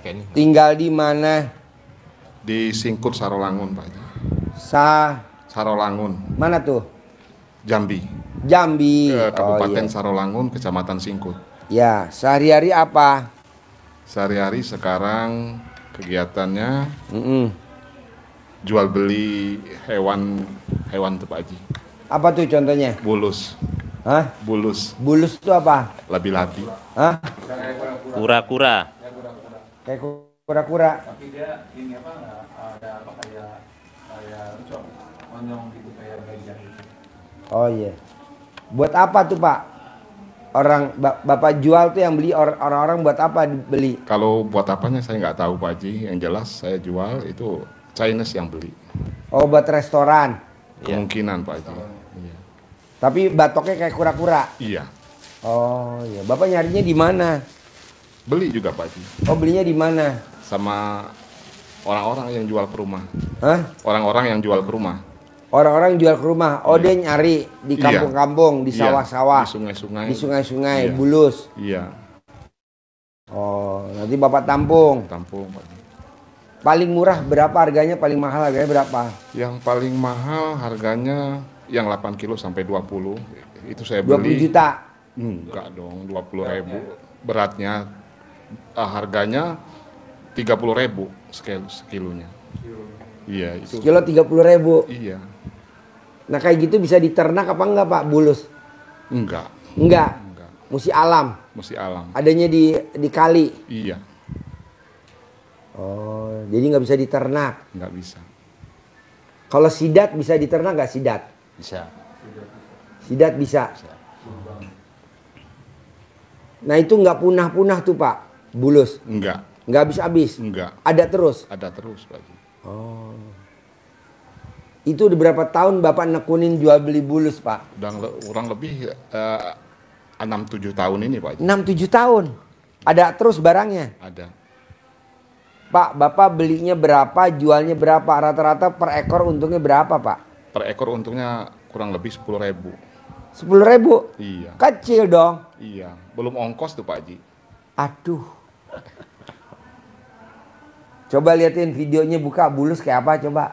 pakai ini. Tinggal di mana? Di Singkut Sarolangun, Pak Haji. Sarolangun. Mana tuh? Jambi. Jambi. Kabupaten Sarolangun, Kecamatan Singkut. Ya, sehari-hari apa? Sehari-hari sekarang kegiatannya jual beli hewan tuh Pak Haji. Apa tuh contohnya? Bulus. Hah? Bulus. Bulus itu apa? Labi-labi. Hah? Kura-kura. Kayak kura-kura. Tapi dia ini apa ada apa kayak monyong gitu kayak gajah gitu. Oh iya. Buat apa tuh Pak? Orang Bapak jual tuh yang beli orang-orang buat apa beli? Kalau buat apanya saya nggak tahu Pak Haji. Yang jelas saya jual itu Chinese yang beli. Oh buat restoran. Kemungkinan Pak Haji. Iya. Tapi batoknya kayak kura-kura. Iya. Oh iya. Bapak nyarinya di mana? Beli juga Pak Haji. Oh belinya di mana? Sama orang-orang yang jual ke rumah. Hah? Orang-orang yang jual ke rumah. Orang-orang jual ke rumah. Oh dia nyari di kampung-kampung, di sawah-sawah, di sungai-sungai. di sungai-sungai, Iya. Bulus. Iya. Oh nanti Bapak tampung. Tampung Pak Haji. Paling murah berapa harganya? Paling mahal harganya berapa? Yang paling mahal harganya yang 8 kilo sampai 20. Itu saya 20 beli. juta. Enggak dong, 20.000. Beratnya harganya 30.000 sekilonya. Iya, itu. Kilo 30.000. Iya. Nah kayak gitu bisa diternak apa enggak Pak Bulus? Enggak. Enggak. Enggak. Mesti alam. Mesti alam. Adanya di kali. Iya, Oh, jadi nggak bisa diternak. enggak bisa. Kalau sidat bisa diternak nggak sidat? Bisa. Sidat bisa. Nah itu nggak punah-punah tuh Pak, Bulus. Enggak. Nggak habis-habis. Enggak. Ada terus. Ada terus, Pak Haji. Oh. Itu udah berapa tahun Bapak nekunin jual beli bulus Pak? Udah kurang lebih 6-7 tahun ini, Pak Haji. 6-7 tahun. Ada terus barangnya. Ada. Pak, Bapak belinya berapa, jualnya berapa? Rata-rata per ekor untungnya berapa Pak? Per ekor untungnya kurang lebih 10.000. 10.000? Iya. Kecil dong. Iya. Belum ongkos tuh Pak Haji. Aduh. Coba liatin videonya buka bulus kayak apa coba.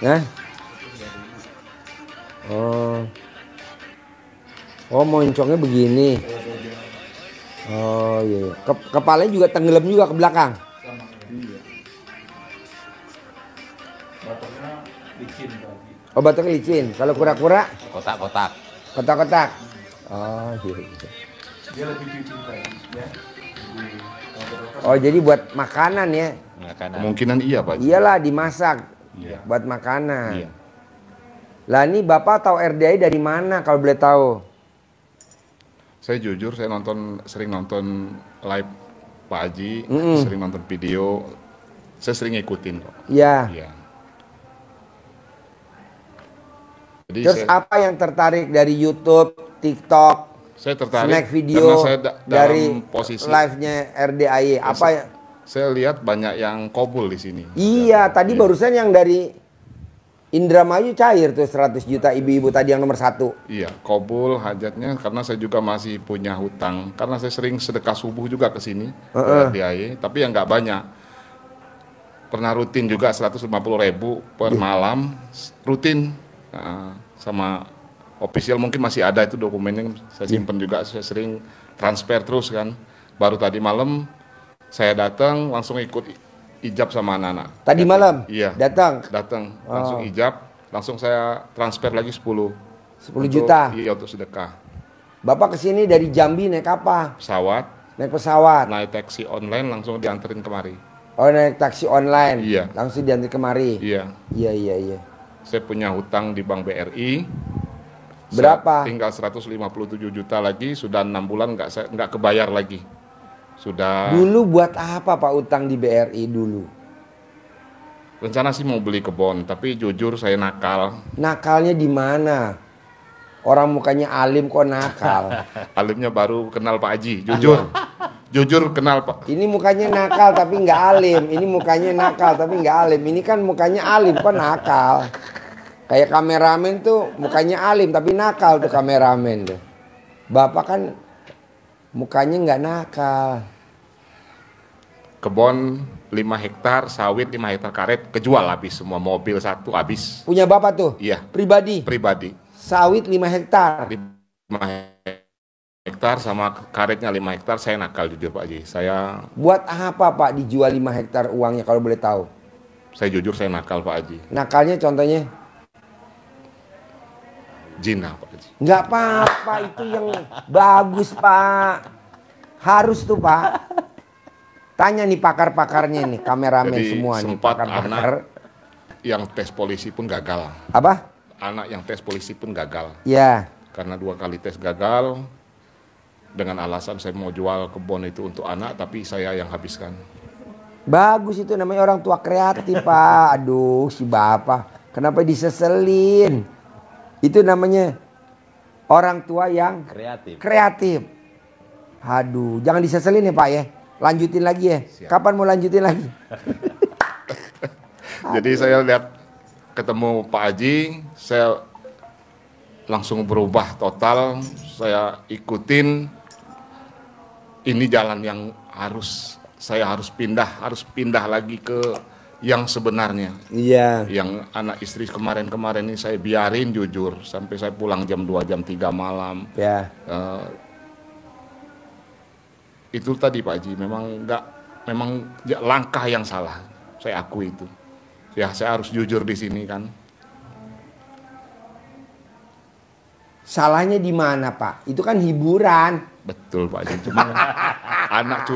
Nah. Oh. Oh, moncongnya begini. Oh iya. Kepalanya juga tenggelam juga ke belakang. Batoknya licin tadi. Oh, batoknya licin. Kalau kura-kura Kotak-kotak. kotak-kotak. Oh iya. Dia lebih licin tadi ya. Oh jadi buat makanan ya? Makanan. Kemungkinan iya, Pak Haji. Iyalah dimasak. Iya. Buat makanan. Iya. Lah ini Bapak tahu RDI dari mana kalau boleh tahu? Saya jujur, saya sering nonton live Pak Haji, sering nonton video, saya sering ngikutin kok. Iya. Iya. Jadi Terus apa yang tertarik dari YouTube, TikTok, saya tertarik snack video karena saya dari dalam posisi live-nya RDI? Apa ya? Saya lihat banyak yang kobul di sini. Iya, tadi barusan yang dari Indramayu cair tuh 100 juta ibu-ibu tadi yang nomor 1. Iya, kobul hajatnya karena saya juga masih punya hutang. Karena saya sering sedekah subuh juga ke sini, ke RDI, tapi yang nggak banyak. Pernah rutin juga 150.000 per malam, rutin. Nah, sama official mungkin masih ada itu dokumennya, saya simpen juga, saya sering transfer terus kan. Baru tadi malam saya datang langsung ikut ijab sama anak-anak. Tadi malam? Iya. Datang? Langsung ijab, langsung saya transfer lagi 10 juta? Iya, untuk sedekah. Bapak kesini dari Jambi naik apa? Pesawat, Naik pesawat? naik taksi online langsung dianterin kemari. Oh naik taksi online? Iya. Langsung diantar kemari? Iya. Iya. Saya punya hutang di Bank BRI. Berapa? Tinggal 157 juta lagi, sudah 6 bulan nggak kebayar lagi. Sudah. Dulu buat apa Pak utang di BRI dulu? Rencana sih mau beli kebun, tapi jujur saya nakal. Nakalnya di mana? Orang mukanya alim kok nakal. Alimnya baru kenal Pak Haji, jujur. Jujur kenal Pak. Ini mukanya nakal tapi nggak alim. Ini mukanya nakal tapi nggak alim. Ini kan mukanya alim kok nakal. Kayak kameramen tuh mukanya alim tapi nakal tuh kameramen tuh. Bapak kan mukanya nggak nakal. Kebun 5 hektar, sawit 5 hektar karet, kejual habis semua, mobil 1 habis. Punya Bapak tuh? Iya. Pribadi? Pribadi. Sawit 5 hektar? 5 hektar sama karetnya 5 hektar, saya nakal jujur Pak Haji. Saya Buat apa Pak dijual 5 hektar uangnya kalau boleh tahu? jujur saya nakal Pak Haji. Nakalnya contohnya? Zina Pak Haji. Nggak apa-apa, itu yang bagus Pak. Harus tuh Pak. Tanya nih pakar-pakarnya nih, kameramen Jadi semua nih. sempat Pakar-pakar. anak yang tes polisi pun gagal. Apa? Anak yang tes polisi pun gagal. Ya. Karena 2 kali tes gagal, dengan alasan saya mau jual kebun itu untuk anak, tapi saya yang habiskan. Bagus itu namanya orang tua kreatif Pak. Aduh si Bapak. Kenapa diseselin? Itu namanya orang tua yang kreatif. Aduh, jangan diseselin ya Pak ya. Lanjutin lagi ya. Siap. Kapan mau lanjutin lagi? Jadi saya lihat ketemu Pak Haji, saya langsung berubah total. Saya ikutin, ini jalan yang saya harus pindah lagi ke yang sebenarnya. Iya. Yang anak istri kemarin-kemarin ini saya biarin jujur sampai saya pulang jam 2 jam 3 malam. Ya. Itu tadi Pak Haji memang langkah yang salah. Saya akui itu. Ya saya harus jujur di sini kan. Salahnya di mana Pak? Itu kan hiburan. Betul Pak Haji. Cuma anak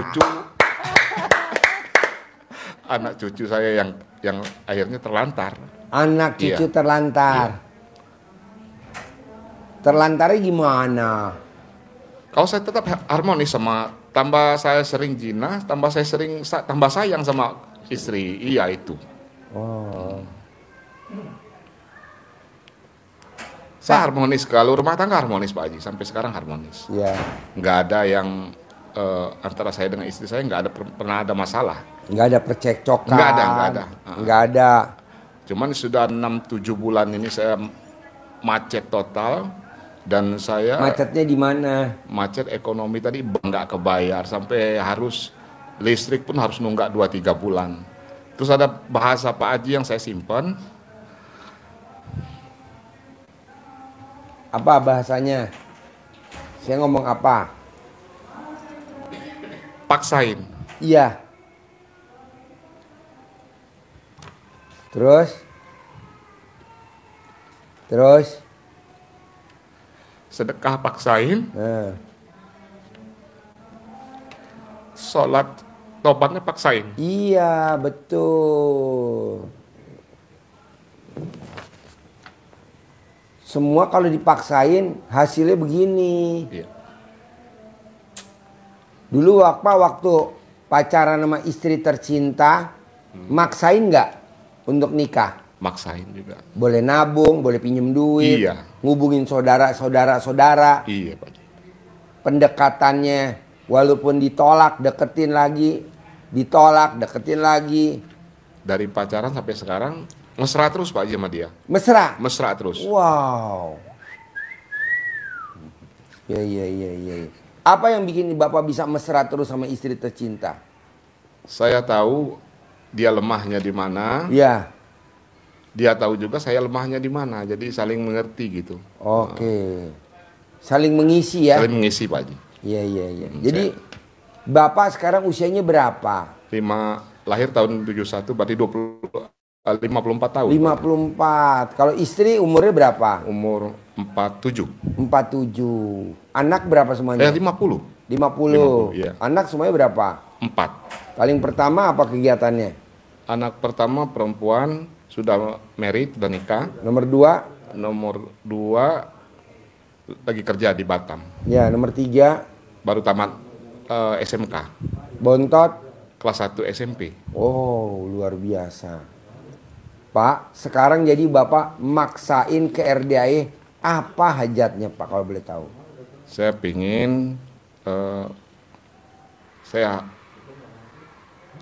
cucu saya yang akhirnya terlantar. Anak cucu Iya. terlantar. Iya. Terlantarnya gimana? Kalau saya tetap harmonis sama, tambah saya sering zina, tambah sayang sama istri. Iya itu. Oh. Saya harmonis, kalau rumah tangga harmonis Pak Haji, sampai sekarang harmonis. Ya. Nggak ada yang antara saya dengan istri saya pernah ada masalah. Nggak ada percekcokan. Nggak ada. Nggak ada. Cuman sudah 6-7 bulan ini saya macet total dan saya Macetnya di mana? macet ekonomi tadi nggak kebayar sampai harus listrik pun harus nunggak 2-3 bulan. Terus ada bahasa Pak Haji yang saya simpan. Apa bahasanya? Saya ngomong apa? Paksain. Iya. Terus? Sedekah paksain, Nah. sholat tobatnya paksain. Iya, betul. Semua kalau dipaksain hasilnya begini. Iya. Dulu waktu pacaran sama istri tercinta, maksain nggak untuk nikah? Maksain juga. Boleh nabung, boleh pinjem duit, Iya. ngubungin saudara. Iya Pak Haji. Pendekatannya walaupun ditolak, deketin lagi, ditolak, deketin lagi. Dari pacaran sampai sekarang mesra terus Pak Haji sama dia. Mesra. Mesra terus. Wow. Iya. Apa yang bikin Bapak bisa mesra terus sama istri tercinta? Saya tahu dia lemahnya di mana. Ya. Dia tahu juga saya lemahnya di mana. Jadi saling mengerti gitu. Oke. Saling mengisi ya. Saling mengisi Pak Haji. Iya. Jadi Bapak sekarang usianya berapa? Lahir tahun 71 berarti 54 tahun. 54. Kalau istri umurnya berapa? Umur 47. 47. Anak berapa semuanya? 50. 50. iya. Anak semuanya berapa? 4. Paling pertama apa kegiatannya? Anak pertama perempuan sudah married, sudah nikah. Nomor 2? Nomor 2 lagi kerja di Batam. Ya, nomor 3 Baru tamat SMK. bontot. Kelas 1 SMP. Oh, luar biasa. Pak, sekarang jadi Bapak maksain ke RDAE, apa hajatnya Pak kalau boleh tahu? Saya pingin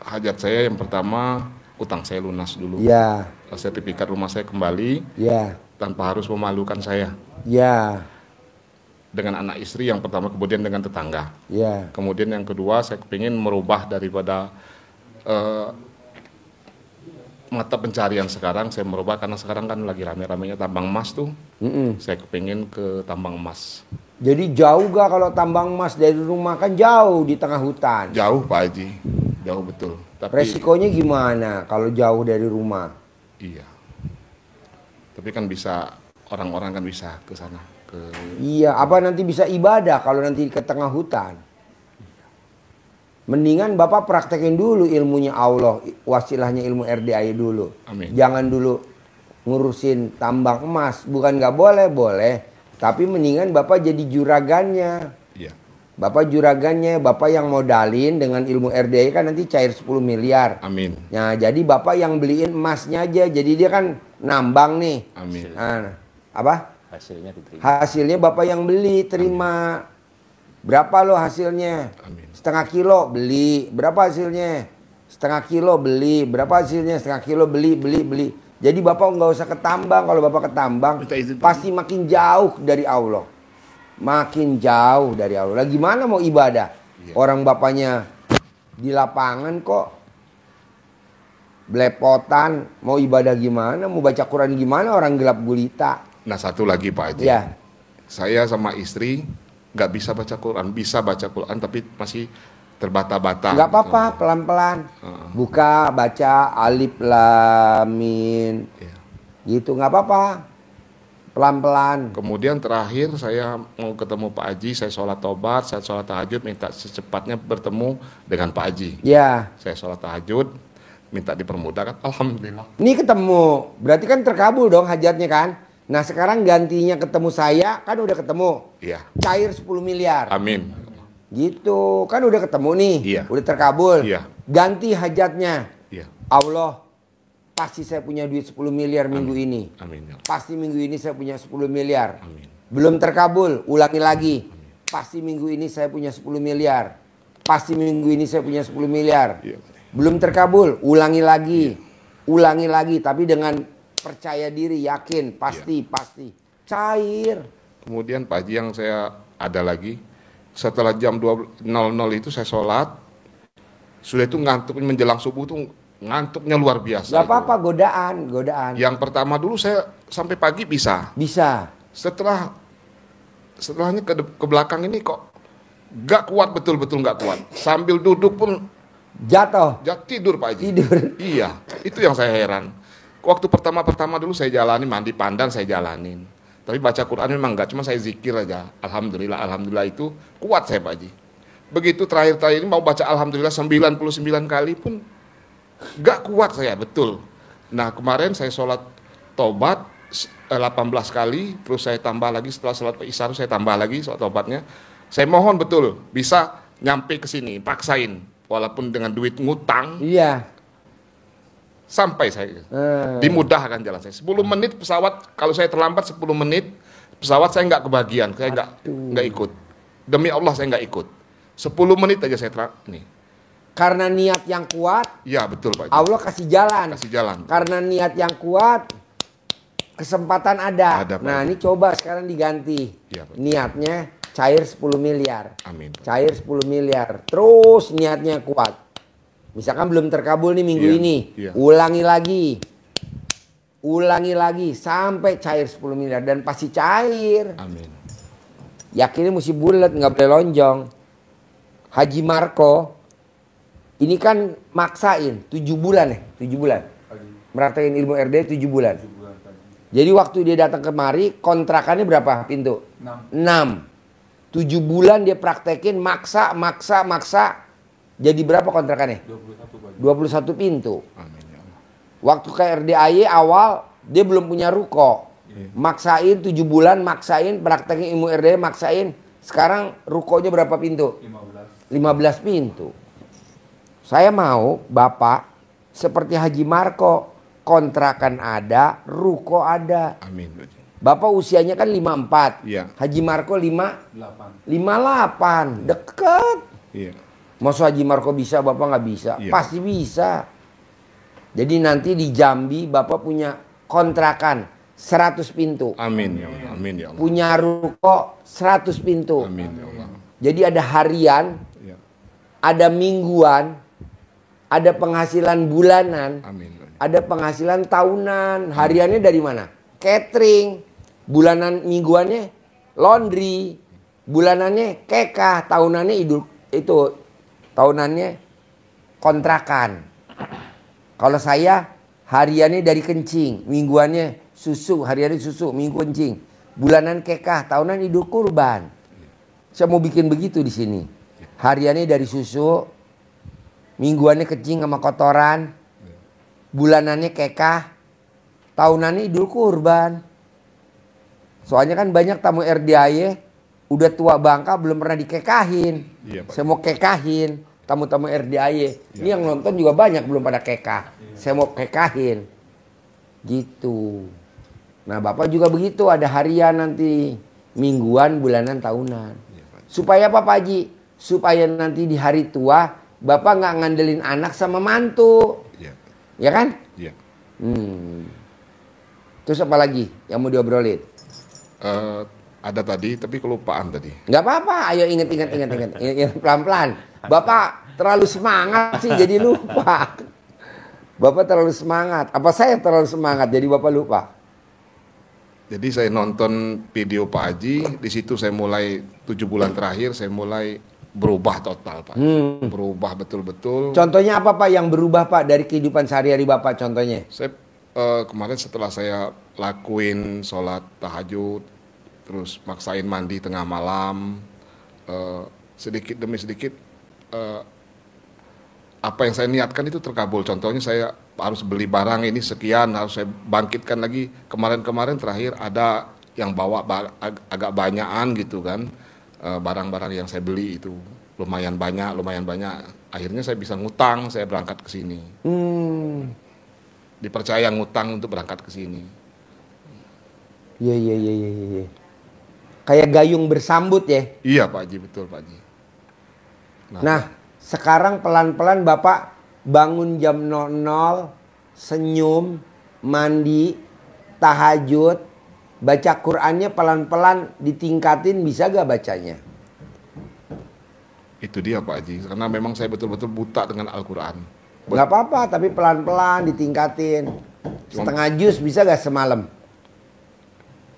hajat saya yang pertama utang saya lunas dulu. Ya, Sertifikat rumah saya kembali. ya. tanpa harus memalukan saya. Ya, Dengan anak istri yang pertama, kemudian dengan tetangga. ya. Kemudian yang kedua, saya kepingin merubah daripada mata pencarian sekarang, saya merubah karena sekarang kan lagi rame-ramenya tambang emas tuh. Saya kepingin ke tambang emas. Jadi jauh gak kalau tambang emas dari rumah? Kan jauh di tengah hutan. Jauh Pak Haji, jauh betul. Tapi Resikonya gimana kalau jauh dari rumah? iya. Tapi kan bisa, orang-orang kan bisa ke sana. Iya, apa nanti bisa ibadah kalau nanti ke tengah hutan? Mendingan Bapak praktekin dulu ilmunya Allah, wasilahnya ilmu RDAI dulu. Amin. Jangan dulu ngurusin tambang emas, bukan nggak boleh, boleh. Tapi mendingan Bapak jadi juragannya. Iya. Bapak juragannya, Bapak yang modalin dengan ilmu RDAI kan nanti cair 10 miliar. Amin. Nah, jadi Bapak yang beliin emasnya aja, jadi dia kan nambang nih. Amin. Nah, apa? Hasilnya diterima. Hasilnya Bapak yang beli, terima. Berapa lo hasilnya? Amin. Setengah kilo beli. Berapa hasilnya? Setengah kilo beli. Berapa hasilnya? Setengah kilo beli. Jadi Bapak nggak usah ketambang. Kalau Bapak ketambang, Minta izin, Pak. pasti makin jauh dari Allah. Makin jauh dari Allah. Lah gimana mau ibadah? Iya. Orang Bapaknya di lapangan kok belepotan. Mau ibadah gimana? Mau baca Quran gimana? Orang gelap gulita. Nah, satu lagi Pak Haji. Ya. Saya sama istri nggak bisa baca Quran, bisa baca Quran tapi masih terbata-bata. Nggak apa-apa, pelan-pelan. Buka, baca alif lam mim. Iya. Gitu, nggak apa-apa. Pelan-pelan. Kemudian terakhir saya mau ketemu Pak Haji, saya sholat tobat, saya sholat tahajud, minta secepatnya bertemu dengan Pak Haji. Ya. Saya sholat tahajud, minta dipermudahkan, alhamdulillah. Ini ketemu. Berarti kan terkabul dong hajatnya kan? Nah sekarang gantinya ketemu saya, kan udah ketemu. Iya. Cair 10 miliar. Amin. Gitu. Kan udah ketemu nih. Iya. Udah terkabul. Iya. Ganti hajatnya. Iya. Allah, pasti saya punya duit 10 miliar minggu ini. Amin. Ya. Pasti minggu ini saya punya 10 miliar. Amin. Belum terkabul, ulangi lagi. Pasti minggu ini saya punya 10 miliar. Pasti minggu ini saya punya 10 miliar. Iya. Belum terkabul, ulangi lagi. Ulangi lagi, tapi dengan percaya diri, yakin, pasti. Cair. Kemudian Pak Haji yang saya ada lagi, setelah jam 00 itu saya sholat, sudah itu ngantuk menjelang subuh tuh ngantuknya luar biasa. Gak apa-apa, godaan. Yang pertama dulu saya sampai pagi bisa. Bisa. Setelahnya ke belakang ini kok gak kuat, betul-betul gak kuat. Sambil duduk pun Jatuh. tidur Pak Haji. Tidur. Iya, itu yang saya heran. Waktu pertama dulu saya jalani, mandi pandan saya jalanin. Tapi baca Quran memang enggak, cuma saya zikir aja. Alhamdulillah itu kuat saya Pak Haji. Begitu terakhir ini mau baca Alhamdulillah 99 kali pun enggak kuat saya, betul. Nah kemarin saya sholat tobat 18 kali, terus saya tambah lagi setelah sholat isya saya tambah lagi sholat tobatnya. Saya mohon betul bisa nyampe ke sini, paksain. Walaupun dengan duit ngutang, Iya. sampai saya dimudahkan jalan saya 10 menit pesawat, kalau saya terlambat 10 menit pesawat saya nggak kebagian, saya nggak ikut, demi Allah saya nggak ikut 10 menit aja saya nih. Karena niat yang kuat, Ya betul Pak. Allah kasih jalan. Kasih jalan. Karena niat yang kuat, kesempatan ada. Ada, Pak. Nah ini coba sekarang diganti. Iya, Pak. Niatnya cair 10 miliar. Amin Pak. Cair 10 miliar. Terus niatnya kuat. Misalkan belum terkabul nih minggu Iya, ini. iya. Ulangi lagi. Sampai cair 10 miliar. Dan pasti cair. Amin. Yakinnya mesti bulat, nggak boleh lonjong. Haji Marco ini kan maksain 7 bulan ya, 7 bulan. Meratakin ilmu RD 7 bulan. Jadi waktu dia datang kemari kontrakannya berapa pintu? 6. 7 bulan dia praktekin maksa. Jadi berapa kontrakannya? 21 pintu. Amin ya Allah. Waktu ke RDAY awal dia belum punya ruko. Maksain 7 bulan, maksain praktekin ilmu RDAY, maksain. Sekarang rukonya berapa pintu? 15 pintu. Saya mau Bapak seperti Haji Marco, kontrakan ada, ruko ada. Amin Pak Haji. Bapak usianya kan 54. Iya. Haji Marco 58. Deket. Iya. Masa Haji Marco bisa, Bapak nggak bisa? Iya. Pasti bisa. Jadi nanti di Jambi Bapak punya kontrakan 100 pintu. Amin ya Allah. Amin ya Allah. Punya ruko 100 pintu. Amin ya Allah. Jadi ada harian, Ya. ada mingguan, ada penghasilan bulanan, Amin. ada penghasilan tahunan. Hariannya dari mana? Catering. Bulanan mingguannya laundry. Bulanannya kekah, tahunannya tahunannya kontrakan. Kalau saya hariannya dari kencing, mingguannya susu, hariannya susu, minggu kencing. Bulanan kekah, tahunan Idul Kurban. Saya mau bikin begitu di sini. Hariannya dari susu, mingguannya kencing sama kotoran, bulanannya kekah, tahunannya Idul Kurban. Soalnya kan banyak tamu RDAY udah tua bangka belum pernah dikekahin. Iya, Pak. Saya mau kekahin tamu-tamu RDAY. Ini yang nonton juga banyak belum pada kekah. Saya mau kekahin. Gitu. Nah, Bapak juga begitu, ada harian nanti, mingguan, bulanan, tahunan. Supaya apa Pak Haji? Supaya nanti di hari tua Bapak nggak ngandelin anak sama mantu. Iya. Ya kan? Iya. Terus apa lagi yang mau diobrolin? Ada tadi tapi kelupaan tadi. Nggak apa-apa, ayo inget pelan-pelan. Bapak terlalu semangat sih jadi lupa. Bapak terlalu semangat. Apa saya terlalu semangat jadi Bapak lupa? Jadi saya nonton video Pak Haji, di situ saya mulai 7 bulan terakhir saya mulai berubah total Pak. Berubah betul-betul. Contohnya apa Pak yang berubah Pak dari kehidupan sehari-hari Bapak contohnya? Saya kemarin setelah saya lakuin sholat tahajud, terus maksain mandi tengah malam, sedikit demi sedikit apa yang saya niatkan itu terkabul. Contohnya saya harus beli barang ini sekian, harus saya bangkitkan lagi. Kemarin-kemarin terakhir ada yang bawa agak banyakan gitu kan, barang-barang yang saya beli itu lumayan banyak. Akhirnya saya bisa ngutang, saya berangkat ke sini. Dipercaya ngutang untuk berangkat ke sini. Iya. Kayak gayung bersambut ya. Iya Pak Haji, betul Pak Haji. Nah, sekarang pelan-pelan Bapak bangun jam 00, senyum, mandi, tahajud, baca Qur'annya pelan-pelan ditingkatin, bisa gak bacanya? Itu dia Pak Haji, karena memang saya betul-betul buta dengan Al-Quran. Gak apa-apa, tapi pelan-pelan ditingkatin. Setengah juz bisa gak semalam?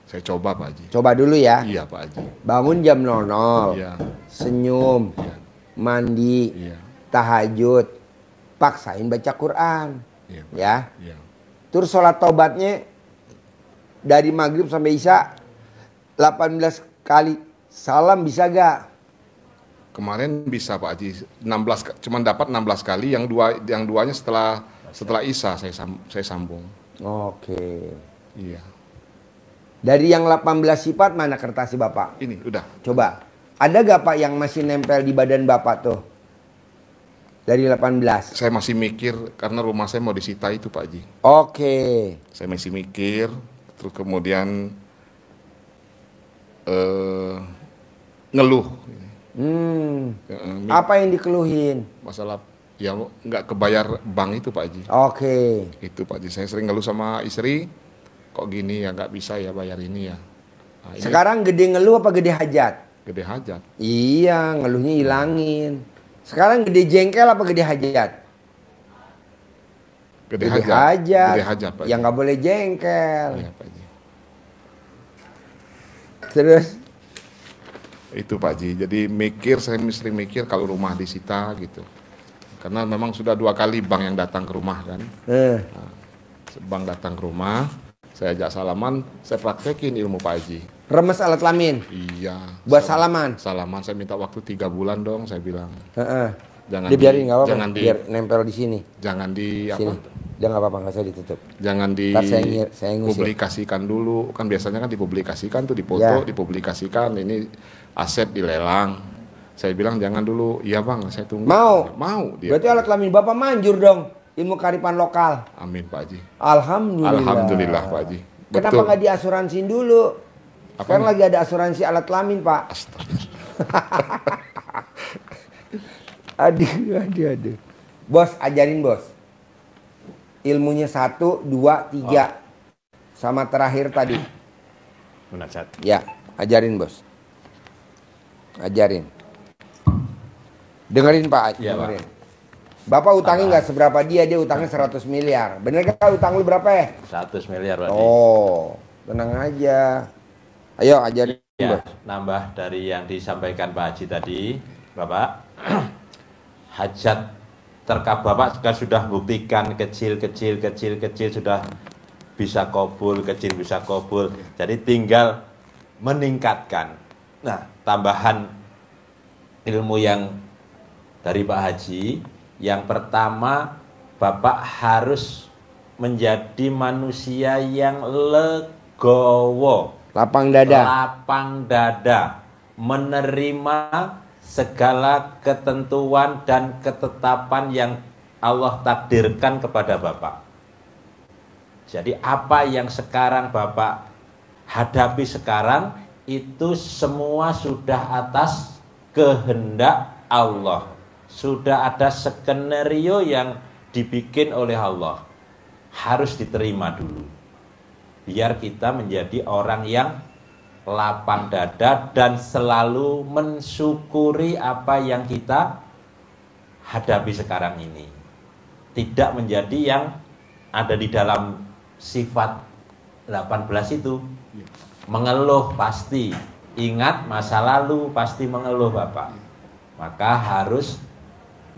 Saya coba Pak Haji. Coba dulu ya. Iya Pak Haji. Bangun jam 00, Iya. senyum, Iya. mandi, Iya. tahajud, paksain baca Quran, Iya, Pak. ya. Iya. Terus sholat taubatnya dari maghrib sampai isya 18 kali salam bisa gak? Kemarin bisa Pak Haji, 16, cuman dapat 16 kali, yang duanya setelah isya saya sambung. Oke. Iya. Dari yang 18 sifat mana kertas Bapak? Ini udah. Coba. Ada gak Pak yang masih nempel di badan Bapak tuh? Dari 18. Saya masih mikir karena rumah saya mau disita itu Pak Haji. Oke. Saya masih mikir, terus kemudian ngeluh. Apa yang dikeluhin? Masalah ya nggak kebayar bank itu Pak Haji. Oke. Itu Pak Haji, saya sering ngeluh sama istri, kok gini ya nggak bisa ya bayar ini ya. Nah, ini Sekarang gede ngeluh apa gede hajat? gede hajat. Iya, ngeluhnya hilangin. Sekarang gede jengkel apa gede hajat? Gede Gede hajat. hajat. Gede hajat Pak Yang Haji. nggak boleh jengkel. Iya, Pak Haji. Terus? Itu Pak Haji. Jadi saya sering mikir kalau rumah disita gitu. Karena memang sudah 2 kali bank yang datang ke rumah kan. Bank datang ke rumah, saya ajak salaman, saya praktekin ilmu Pak Haji. Remes alat kelamin. Iya. Buat salaman. Salaman saya minta waktu 3 bulan dong, saya bilang. Jangan Dibiarin nggak apa-apa. jangan Biar nempel di sini. jangan di Sini. apa? Jangan apa-apa, nggak usah ditutup. Jangan Ntar saya ngusir. dipublikasikan dulu. Kan biasanya kan dipublikasikan tuh, dipoto, Ya. dipublikasikan, ini aset dilelang. Saya bilang jangan dulu. Iya Bang, saya tunggu. Mau? Mau dia. Berarti alat kelamin Bapak manjur dong. Ilmu kearifan lokal. Amin Pak Haji. Alhamdulillah. Alhamdulillah Pak Haji. Kenapa nggak diasuransiin dulu? Apa Sekarang nih? lagi ada asuransi alat kelamin Pak. Aduh. Bos, ajarin bos. Ilmunya 1, 2, 3. sama terakhir tadi. Munajat. Ya, ajarin bos. Ajarin. Dengerin Pak, Iya, dengerin. Bapak utangnya nggak seberapa dia utangnya 100 miliar. Bener kan utang lu berapa ya? 100 miliar berarti. Oh, tenang aja. Ayo ajarin Ya, bos. nambah dari yang disampaikan Pak Haji tadi, Bapak. Hajat terkabul Bapak sudah buktikan kecil sudah bisa kabul, kecil bisa kabul. Jadi tinggal meningkatkan. Nah, tambahan ilmu yang dari Pak Haji, yang pertama Bapak harus menjadi manusia yang legowo, Lapang dada. lapang dada, menerima segala ketentuan dan ketetapan yang Allah takdirkan kepada Bapak. Jadi apa yang sekarang Bapak hadapi sekarang itu semua sudah atas kehendak Allah. Sudah ada skenario yang dibikin oleh Allah. Harus diterima dulu. Biar kita menjadi orang yang lapang dada dan selalu mensyukuri apa yang kita hadapi sekarang ini. Tidak menjadi yang ada di dalam sifat 18 itu. Mengeluh pasti. Ingat masa lalu pasti mengeluh Bapak. Maka harus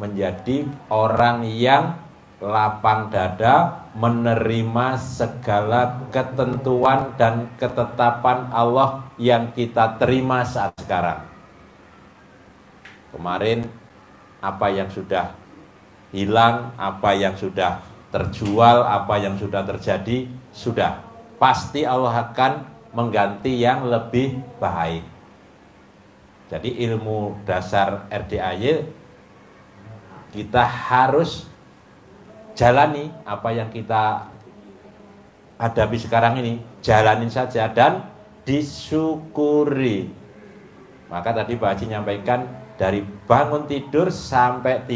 menjadi orang yang lapang dada, menerima segala ketentuan dan ketetapan Allah yang kita terima saat sekarang. Kemarin apa yang sudah hilang, apa yang sudah terjual, apa yang sudah terjadi, sudah. Pasti Allah akan mengganti yang lebih baik. Jadi ilmu dasar RDAY kita harus jalani apa yang kita hadapi sekarang ini, jalanin saja dan disyukuri. Maka tadi Pak Haji nyampaikan dari bangun tidur sampai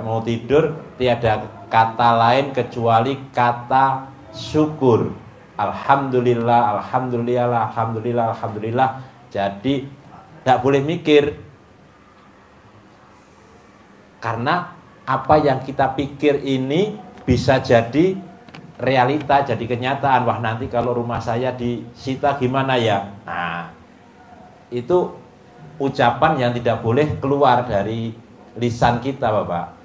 mau tidur tiada kata lain kecuali kata syukur. Alhamdulillah, alhamdulillah, alhamdulillah, alhamdulillah. Jadi tidak boleh mikir. Karena apa yang kita pikir ini bisa jadi realita, jadi kenyataan. Wah, nanti kalau rumah saya disita gimana ya? Nah, itu ucapan yang tidak boleh keluar dari lisan kita, Bapak.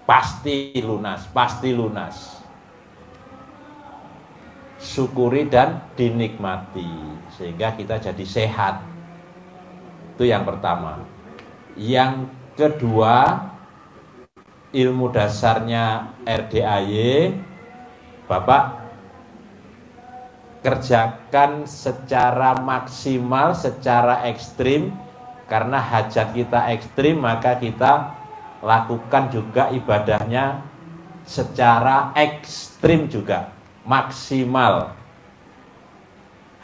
Pasti lunas, pasti lunas. Syukuri dan dinikmati sehingga kita jadi sehat. Itu yang pertama. Yang kedua, ilmu dasarnya RDAY, Bapak kerjakan secara maksimal, secara ekstrim. Karena hajat kita ekstrim, maka kita lakukan juga ibadahnya secara ekstrim juga, maksimal.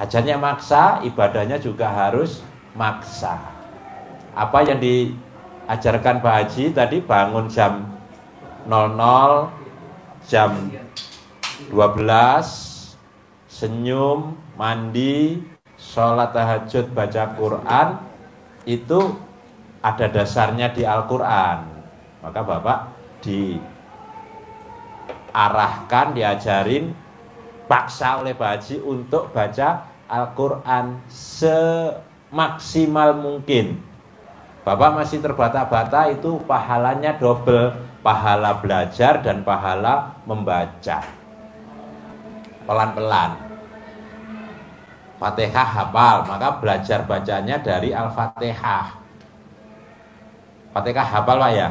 Hajatnya maksa, ibadahnya juga harus maksa. Apa yang diajarkan Pak Haji tadi, bangun jam 00, jam 12, senyum, mandi, sholat tahajud, baca Quran, itu ada dasarnya di Al-Quran. Maka Bapak diarahkan, diajarin, paksa oleh Pak Haji untuk baca Al-Quran semaksimal mungkin. Bapak masih terbata-bata, itu pahalanya double, pahala belajar dan pahala membaca. Pelan-pelan. Fatihah hafal, maka belajar bacanya dari Al-Fatihah. Fatihah hafal Pak ya?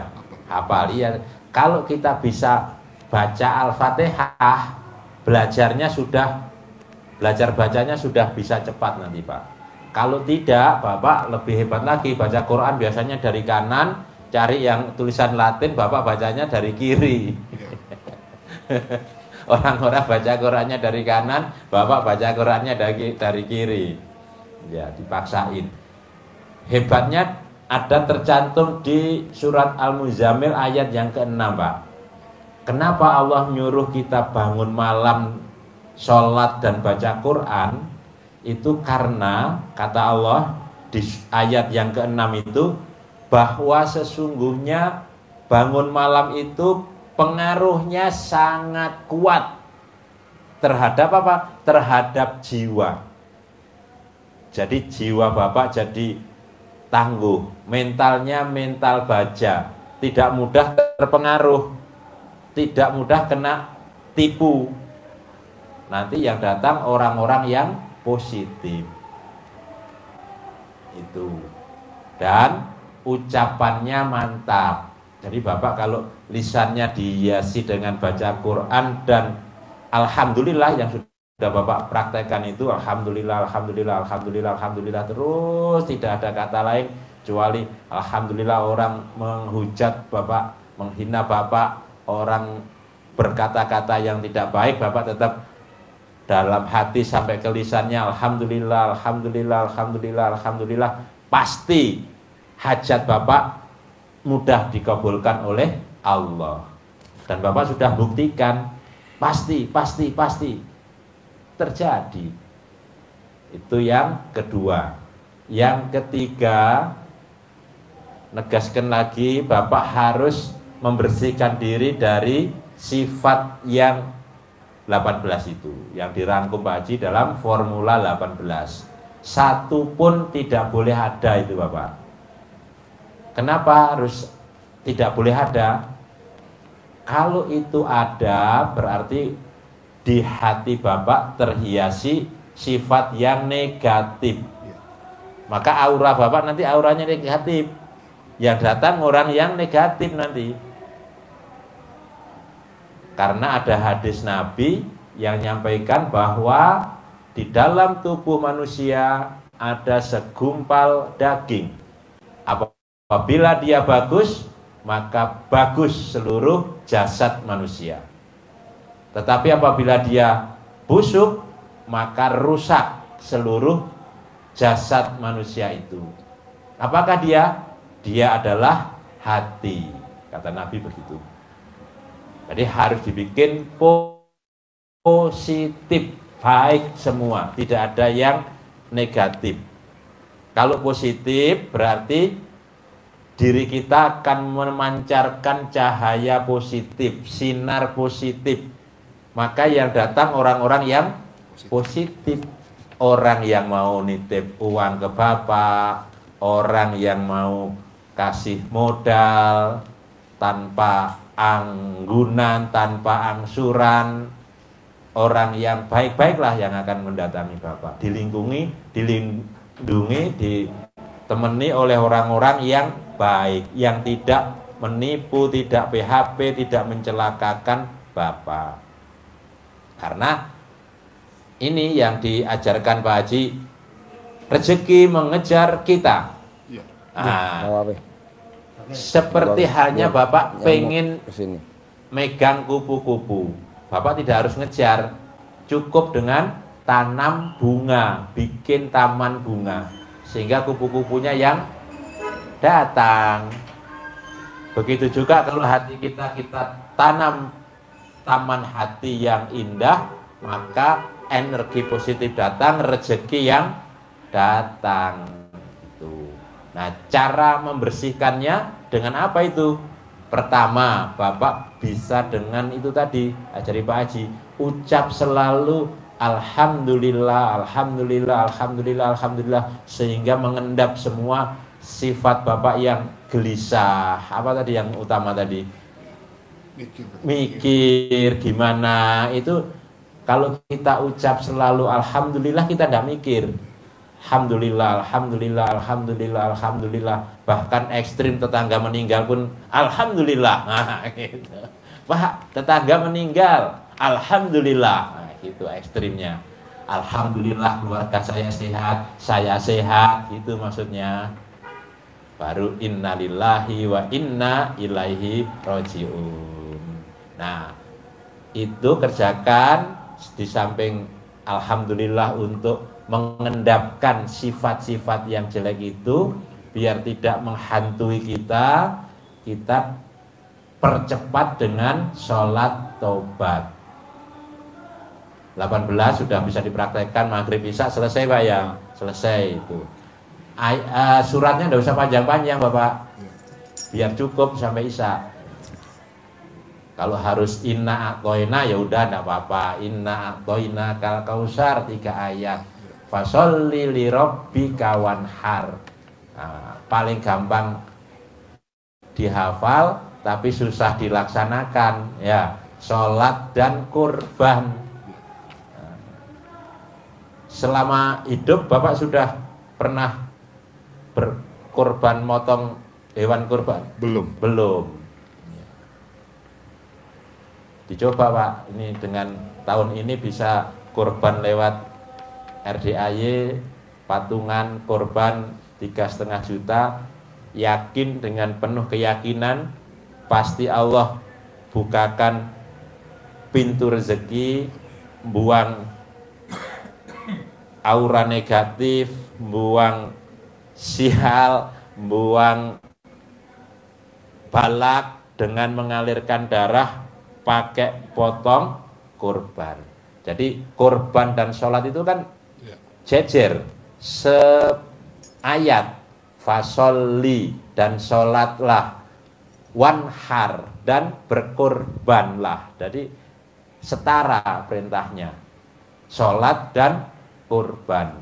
Hafal, iya. Kalau kita bisa baca Al-Fatihah, belajar bacanya sudah bisa cepat nanti Pak. Kalau tidak, Bapak lebih hebat lagi, baca Quran biasanya dari kanan, cari yang tulisan Latin, Bapak bacanya dari kiri. Orang-orang baca Qurannya dari kanan, Bapak baca Qurannya dari kiri. Ya, dipaksain. Hebatnya ada tercantum di surat Al-Muzammil ayat yang ke-6, Pak. Kenapa Allah nyuruh kita bangun malam sholat dan baca Quran itu karena kata Allah di ayat yang ke-6 itu bahwa sesungguhnya bangun malam itu pengaruhnya sangat kuat terhadap apa? Terhadap jiwa. Jadi jiwa Bapak jadi tangguh, mentalnya mental baja, tidak mudah terpengaruh, tidak mudah kena tipu. Nanti yang datang orang-orang yang positif. Itu. Dan ucapannya mantap. Jadi Bapak kalau lisannya dihiasi dengan baca Quran dan alhamdulillah yang sudah Bapak praktekkan itu, alhamdulillah, alhamdulillah, alhamdulillah, alhamdulillah terus, tidak ada kata lain kecuali alhamdulillah. Orang menghujat Bapak, menghina Bapak, orang berkata-kata yang tidak baik, Bapak tetap dalam hati sampai ke lisannya alhamdulillah, alhamdulillah, alhamdulillah, alhamdulillah. Pasti hajat Bapak mudah dikabulkan oleh Allah. Dan Bapak sudah buktikan, pasti terjadi. Itu yang kedua. Yang ketiga, negaskan lagi, Bapak harus membersihkan diri dari sifat yang 18 itu, yang dirangkum Pak Haji dalam formula 18. Satu pun tidak boleh ada itu Bapak. Kenapa harus tidak boleh ada? Kalau itu ada berarti di hati Bapak terhiasi sifat yang negatif. Maka aura Bapak nanti auranya negatif. Yang datang orang yang negatif nanti. Karena ada hadis Nabi yang menyampaikan bahwa di dalam tubuh manusia ada segumpal daging. Apabila dia bagus, maka bagus seluruh jasad manusia. Tetapi apabila dia busuk, maka rusak seluruh jasad manusia itu. Apakah dia? Dia adalah hati. Kata Nabi begitu. Jadi harus dibikin positif, baik semua, tidak ada yang negatif. Kalau positif berarti diri kita akan memancarkan cahaya positif, sinar positif. Maka yang datang orang-orang yang positif. Orang yang mau nitip uang ke Bapak, orang yang mau kasih modal tanpa anggunan, tanpa angsuran, orang yang baik-baiklah yang akan mendatangi Bapak. Dilindungi, ditemani oleh orang-orang yang baik, yang tidak menipu, tidak PHP, tidak mencelakakan Bapak. Karena ini yang diajarkan Pak Haji, rezeki mengejar kita. Seperti halnya Bapak pengen megang kupu-kupu, Bapak tidak harus ngejar, cukup dengan tanam bunga, bikin taman bunga, sehingga kupu-kupunya yang datang. Begitu juga kalau hati kita tanam taman hati yang indah, maka energi positif datang, rezeki yang datang. Nah, cara membersihkannya dengan apa itu? Pertama, Bapak bisa dengan itu tadi, ajari Pak Haji, ucap selalu alhamdulillah, alhamdulillah, alhamdulillah, alhamdulillah, sehingga mengendap semua sifat Bapak yang gelisah. Apa tadi yang utama tadi? Mikir gimana itu. Kalau kita ucap selalu alhamdulillah, kita tidak mikir. Alhamdulillah, alhamdulillah, alhamdulillah, alhamdulillah. Bahkan ekstrim tetangga meninggal pun alhamdulillah. Nah, gitu. Pak, tetangga meninggal, alhamdulillah. Nah, gitu ekstrimnya. Alhamdulillah keluarga saya sehat, itu maksudnya. Baru innalillahi wa inna ilaihi roji'un. Nah, itu kerjakan di samping alhamdulillah untuk mengendapkan sifat-sifat yang jelek itu biar tidak menghantui kita. Kita percepat dengan sholat taubat. 18 sudah bisa dipraktekkan, maghrib isya selesai Pak ya, selesai itu. Suratnya nggak usah panjang-panjang Bapak, biar cukup sampai isya. Kalau harus inna a'toina ya udah enggak apa-apa. Inna a'toina kal kausar 3 ayat. Fasholli li rabbika wanhar. Nah, paling gampang dihafal tapi susah dilaksanakan ya, sholat dan kurban. Nah, selama hidup Bapak sudah pernah berkorban motong hewan kurban? Belum. Dicoba Pak, ini dengan tahun ini bisa kurban lewat RDAY, patungan kurban 3,5 juta. Yakin dengan penuh keyakinan pasti Allah bukakan pintu rezeki, buang aura negatif, buang sial, buang balak dengan mengalirkan darah pakai potong kurban. Jadi kurban dan sholat itu kan jejer seayat. Fasolli dan sholatlah, wanhar dan berkurbanlah. Jadi setara perintahnya, sholat dan kurban.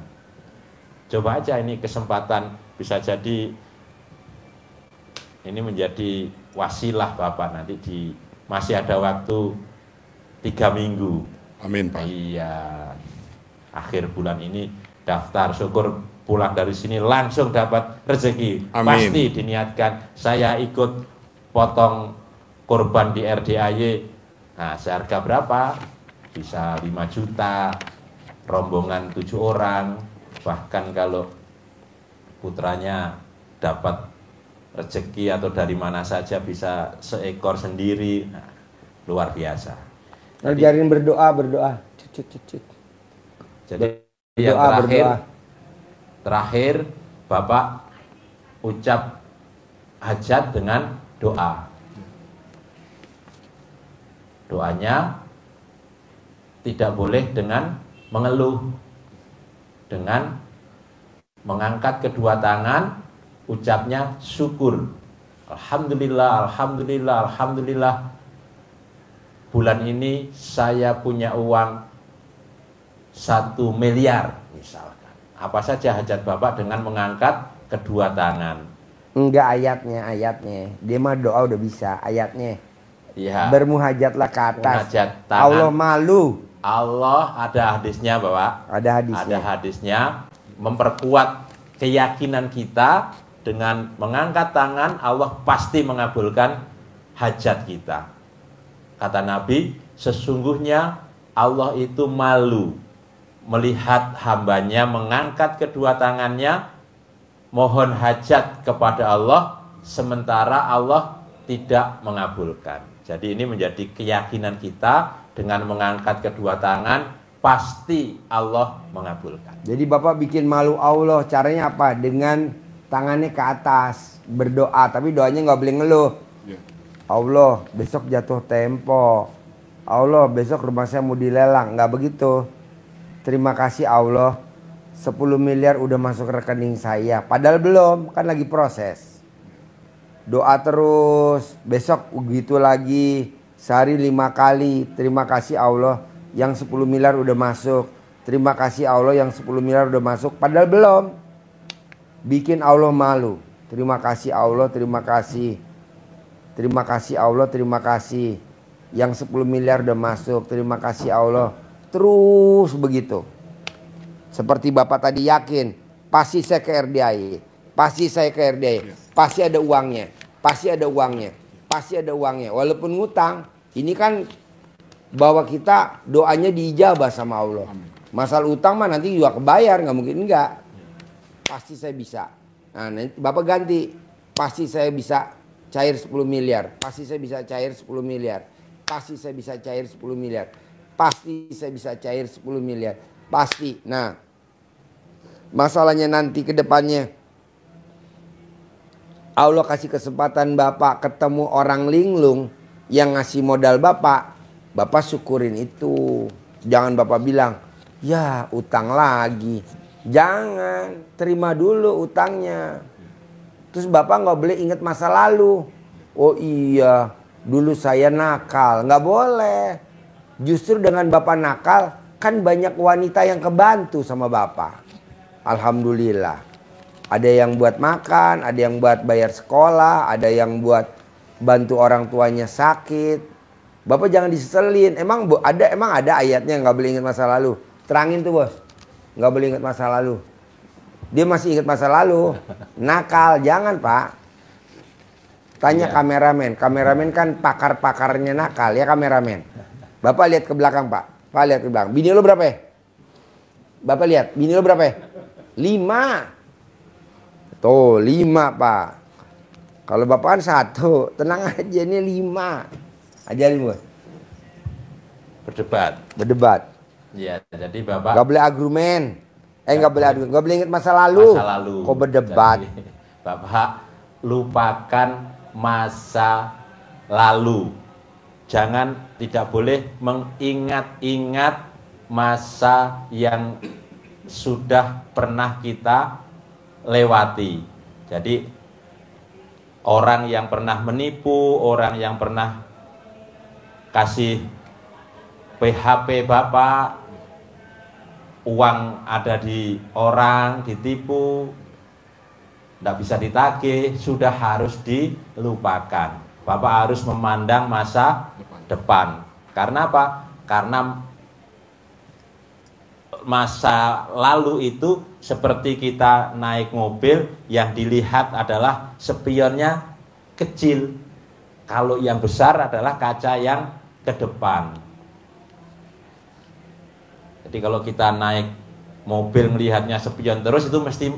Coba aja ini kesempatan, bisa jadi ini menjadi wasilah Bapak nanti masih ada waktu 3 minggu. Amin Pak. Iya, akhir bulan ini daftar, syukur pulang dari sini langsung dapat rezeki. Amin. Pasti diniatkan saya ikut potong kurban di RDAY. Nah, seharga berapa? Bisa 5 juta, rombongan 7 orang, bahkan kalau putranya dapat rezeki atau dari mana saja bisa seekor sendiri. Nah, luar biasa. Ajarin berdoa. Jadi yang terakhir Bapak ucap hajat dengan doa. Doanya tidak boleh dengan mengeluh, dengan mengangkat kedua tangan, ucapnya syukur. Alhamdulillah, alhamdulillah, alhamdulillah. Bulan ini saya punya uang 1 miliar misalkan. Apa saja hajat Bapak dengan mengangkat kedua tangan. Enggak ayatnya. Dia mah doa udah bisa, ayatnya. Iya. Bermuhajatlah ke atas. Munajat tangan. Allah malu. Allah ada hadisnya Bapak. Ada hadisnya memperkuat keyakinan kita dengan mengangkat tangan, Allah pasti mengabulkan hajat kita. Kata Nabi, sesungguhnya Allah itu malu melihat hambanya mengangkat kedua tangannya mohon hajat kepada Allah sementara Allah tidak mengabulkan. Jadi ini menjadi keyakinan kita, dengan mengangkat kedua tangan pasti Allah mengabulkan. Jadi Bapak bikin malu Allah, caranya apa? Dengan tangannya ke atas berdoa, tapi doanya nggak boleh ngeluh. Allah besok jatuh tempo, Allah besok rumah saya mau dilelang, nggak begitu. Terima kasih Allah, 10 miliar udah masuk rekening saya. Padahal belum, kan lagi proses. Doa terus, besok begitu lagi, sehari 5 kali. Terima kasih Allah, yang 10 miliar udah masuk. Terima kasih Allah, yang 10 miliar udah masuk. Padahal belum. Bikin Allah malu. Terima kasih Allah, terima kasih. Terima kasih Allah, terima kasih. Yang 10 miliar udah masuk. Terima kasih Allah. Terus begitu. Seperti Bapak tadi yakin, pasti saya ke RDAY. Pasti saya ke RDAY. Pasti ada uangnya. Pasti ada uangnya. Pasti ada uangnya. Walaupun ngutang, ini kan bahwa kita doanya diijabah sama Allah. Masalah utang mah nanti juga kebayar, nggak mungkin enggak. Pasti saya bisa. Nah, nanti Bapak ganti. Pasti saya bisa cair 10 miliar. Pasti saya bisa cair 10 miliar. Pasti saya bisa cair 10 miliar. Pasti saya bisa cair 10 miliar. Pasti. Nah, masalahnya nanti ke depannya, Allah kasih kesempatan Bapak ketemu orang linglung yang ngasih modal Bapak. Bapak syukurin itu. Jangan Bapak bilang, ya utang lagi. Jangan, terima dulu utangnya. Terus Bapak nggak boleh ingat masa lalu. Oh iya, dulu saya nakal. Nggak boleh. Justru dengan Bapak nakal, kan banyak wanita yang kebantu sama Bapak. Alhamdulillah. Ada yang buat makan, ada yang buat bayar sekolah, ada yang buat bantu orang tuanya sakit. Bapak jangan diseselin. Emang ada ayatnya nggak boleh ingat masa lalu. Terangin tuh bos. Nggak boleh ingat masa lalu. Dia masih ingat masa lalu. Nakal, jangan Pak. Tanya kameramen. Kameramen kan pakar-pakarnya nakal ya kameramen. Bapak lihat ke belakang Pak. Pak lihat ke belakang. Bini lo berapa ya? Bapak lihat. Bini lo berapa ya? 5. Tuh 5 Pak. Kalau Bapak kan 1. Tenang aja ini 5. Ajarin bos. Berdebat. Ya, jadi Bapak Gak boleh argumen. Gak boleh argumen. Gak boleh ingat masa lalu. Kok berdebat? Jadi, Bapak lupakan masa lalu. Jangan, tidak boleh mengingat-ingat masa yang sudah pernah kita lewati. Jadi orang yang pernah menipu, orang yang pernah kasih PHP Bapak, uang ada di orang, ditipu, tidak bisa ditagih, sudah harus dilupakan. Bapak harus memandang masa depan. Karena apa? Karena masa lalu itu seperti kita naik mobil, yang dilihat adalah spionnya kecil. Kalau yang besar adalah kaca yang ke depan. Jadi kalau kita naik mobil melihatnya spion terus, itu mesti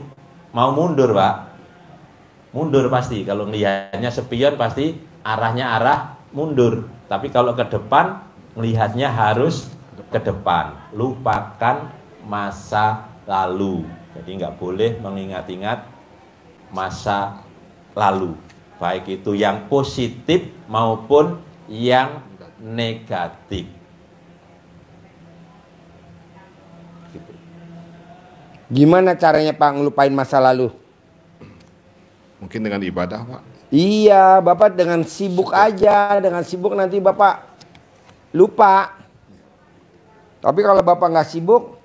mau mundur Pak. Mundur pasti. Kalau melihatnya spion pasti arahnya arah mundur. Tapi kalau ke depan melihatnya harus ke depan. Lupakan masa lalu. Jadi nggak boleh mengingat-ingat masa lalu, baik itu yang positif maupun yang negatif. Gitu. Gimana caranya Pak ngelupain masa lalu? Mungkin dengan ibadah Pak. Iya, Bapak dengan sibuk aja, dengan sibuk nanti Bapak lupa. Tapi kalau Bapak nggak sibuk,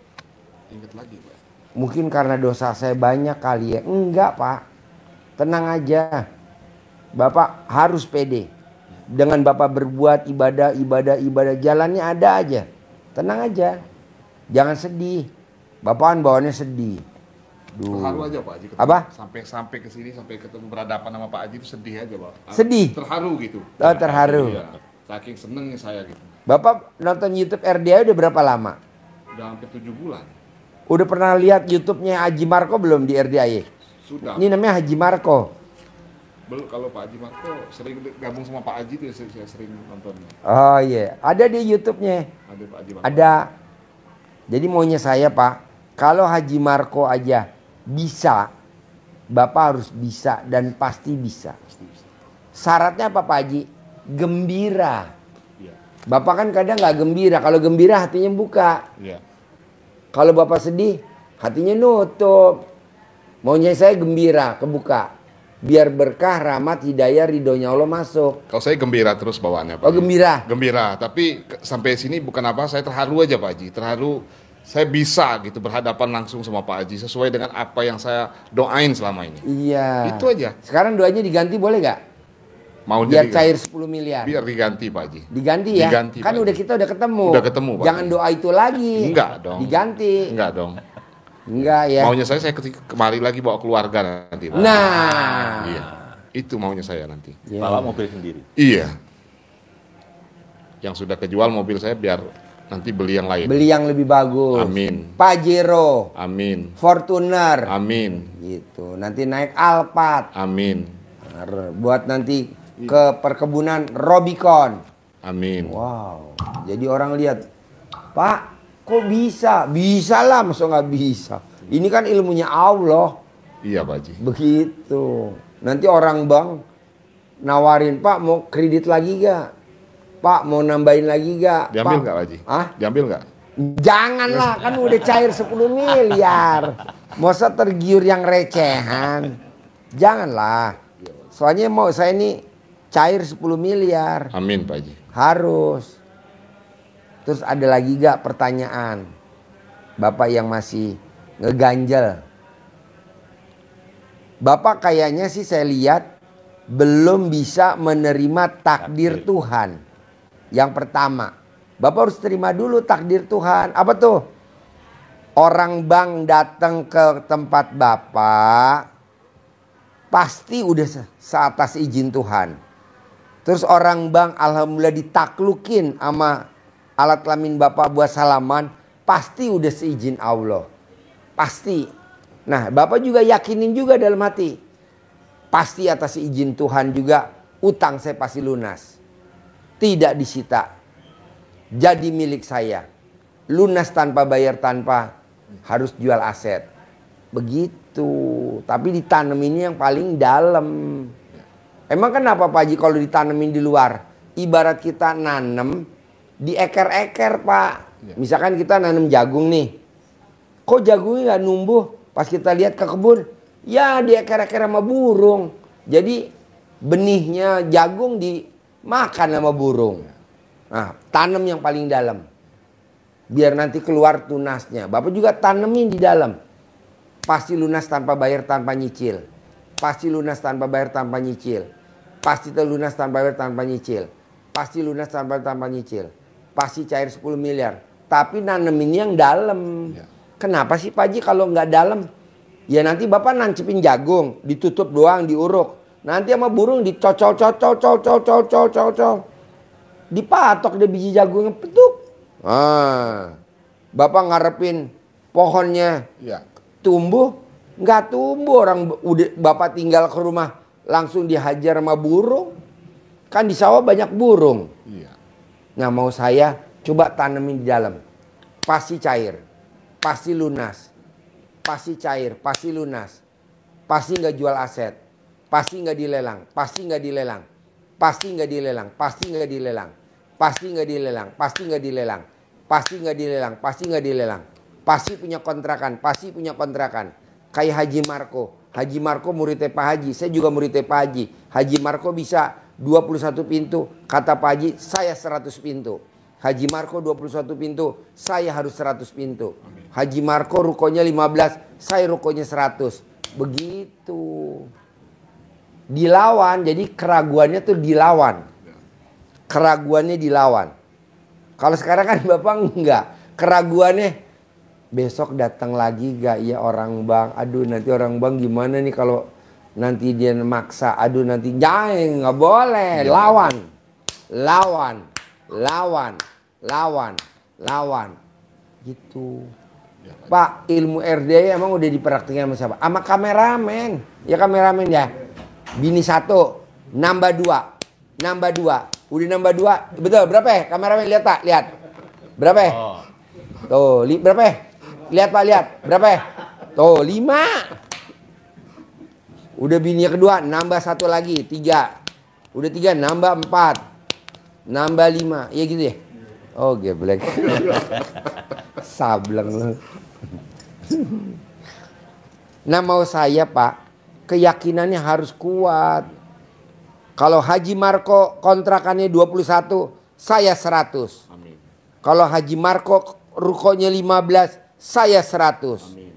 ingat lagi Pak. Mungkin karena dosa saya banyak kali ya. Enggak Pak, tenang aja. Bapak harus pede. Dengan Bapak berbuat ibadah, jalannya ada aja. Tenang aja, jangan sedih. Bapak kan bawaannya sedih. Terharu aja Pak Haji. Apa? Sampai ke sini, sampai ketemu berhadapan sama Pak Haji itu sedih aja Pak. Sedih? Terharu gitu. Oh, terharu. Iya. Saking senengnya saya gitu. Bapak nonton YouTube RDA udah berapa lama? Udah hampir 7 bulan. Udah pernah lihat YouTube-nya Haji Marco belum di RDA? Sudah. Ini namanya Haji Marco. Belum, kalau Pak Haji Marco sering gabung sama Pak Haji tuh saya sering nonton. Oh iya, ada di YouTube-nya. Ada Pak Haji Marco. Ada. Jadi maunya saya Pak, kalau Haji Marco aja bisa, Bapak harus bisa dan pasti bisa. Syaratnya apa Pak Haji? Gembira. Iya. Bapak kan kadang nggak gembira. Kalau gembira hatinya buka. Iya. Kalau Bapak sedih, hatinya nutup. Maunya saya gembira, kebuka. Biar berkah, rahmat, hidayah, ridhonya Allah masuk. Kalau saya gembira terus bawaannya Pak. Oh gembira? Gembira, tapi sampai sini bukan apa, saya terharu aja Pak Haji. Terharu saya bisa gitu berhadapan langsung sama Pak Haji sesuai dengan apa yang saya doain selama ini. Iya. Itu aja. Sekarang doanya diganti boleh gak? Mau Biar jadi cair 10 miliar. biar diganti Pak Haji. Diganti ya? Diganti, kan Pak udah Haji. kita udah ketemu. Udah ketemu, Pak Jangan Haji. doa itu lagi. Enggak dong. Diganti. Enggak dong. Enggak ya. Maunya saya kemari lagi bawa keluarga nanti. Pak. Nah. Iya. Itu maunya saya nanti. Ya. Bawa mobil sendiri. Iya. Yang sudah kejual mobil saya biar nanti beli yang lain. Beli yang lebih bagus. Amin. Pajero. Amin. Fortuner. Amin. Gitu. Nanti naik Alphard. Amin. Buat nanti ke perkebunan Robicon. Amin. Wow. Jadi orang lihat, Pak, kok bisa? Bisa lah, masa nggak bisa? Ini kan ilmunya Allah. Iya Pak Haji. Begitu. Nanti orang bank nawarin, Pak mau kredit lagi gak? Pak mau nambahin lagi gak? Diambil Pak, nggak Pak Haji? Hah? Diambil nggak? Janganlah, kan udah cair 10 miliar. Masa tergiur yang recehan. Janganlah. Soalnya mau saya ini cair 10 miliar. Amin Pak Haji. Harus. Terus ada lagi gak pertanyaan? Bapak yang masih ngeganjel. Bapak kayaknya sih saya lihat belum bisa menerima takdir Tuhan. Yang pertama, Bapak harus terima dulu takdir Tuhan. Apa tuh? Orang bank datang ke tempat Bapak, pasti udah seatas izin Tuhan. Terus orang bank alhamdulillah ditaklukin sama alat kelamin Bapak buat salaman, pasti udah seizin Allah. Pasti. Nah, Bapak juga yakinin juga dalam hati. Pasti atas izin Tuhan juga utang saya pasti lunas. Tidak disita. Jadi milik saya. Lunas tanpa bayar tanpa harus jual aset. Begitu. Tapi ditanemin yang paling dalam. Emang kenapa Pak Haji kalau ditanemin di luar? Ibarat kita nanem di eker-eker Pak. Misalkan kita nanem jagung nih. Kok jagungnya nggak numbuh? Pas kita lihat ke kebun, ya di eker-eker sama burung. Jadi benihnya jagung dimakan sama burung. Nah, tanam yang paling dalam. Biar nanti keluar tunasnya. Bapak juga tanemin di dalam. Pasti lunas tanpa bayar tanpa nyicil. Pasti lunas tanpa bayar tanpa nyicil. Pasti lunas tanpa bayar tanpa nyicil. Pasti lunas tanpa nyicil. Pasti cair 10 miliar. Tapi nanemin yang dalam. Kenapa sih Pak Haji kalau nggak dalam? Ya nanti Bapak nancepin jagung, ditutup doang, diuruk. Nanti sama burung dicocol. Dipatok deh biji jagungnya, petuk. Bapak ngarepin pohonnya tumbuh, nggak tumbuh. Orang udah Bapak tinggal ke rumah langsung dihajar sama burung. Kan di sawah banyak burung. Nah mau saya coba tanemin di dalam. Pasti cair. Pasti lunas, pasti cair, pasti lunas, pasti nggak jual aset, pasti nggak dilelang, pasti nggak dilelang, pasti nggak dilelang, pasti nggak dilelang, pasti nggak dilelang, pasti nggak dilelang, pasti nggak dilelang, pasti nggak dilelang, pasti punya kontrakan, pasti punya kontrakan. Kayak Haji Marco muridnya Pak Haji, saya juga muridnya Pak Haji. Haji Marco bisa 21 pintu, kata Pak Haji saya 100 pintu. Haji Marco 21 pintu, saya harus 100 pintu. Haji Marco rukonya 15, saya rukonya 100. Begitu. Dilawan, jadi keraguannya tuh dilawan. Keraguannya dilawan. Kalau sekarang kan Bapak enggak. Keraguannya, besok datang lagi gak ya orang bank. Aduh nanti orang bank gimana nih kalau nanti dia maksa. Aduh nanti, jangan, nggak boleh. Lawan. Lawan. Lawan, lawan, lawan, gitu. Pak, ilmu RDA emang udah dipraktikkan sama siapa? Sama kameramen. Ya kameramen ya. Bini 1, nambah 2, nambah 2. Udah nambah 2, betul berapa ya? Kameramen lihat Pak, lihat. Berapa ya? Tuh, berapa ya? Lihat Pak, lihat. Berapa ya? Tuh, 5. Udah bini yang kedua, nambah 1 lagi, 3. Udah 3, nambah 4. Nambah 5, iya gitu ya? Oh geblek. Sableng lu. Nah mau saya Pak, keyakinannya harus kuat. Kalau Haji Marco kontrakannya 21, saya 100. Amin. Kalau Haji Marco rukonya 15, saya 100. Amin.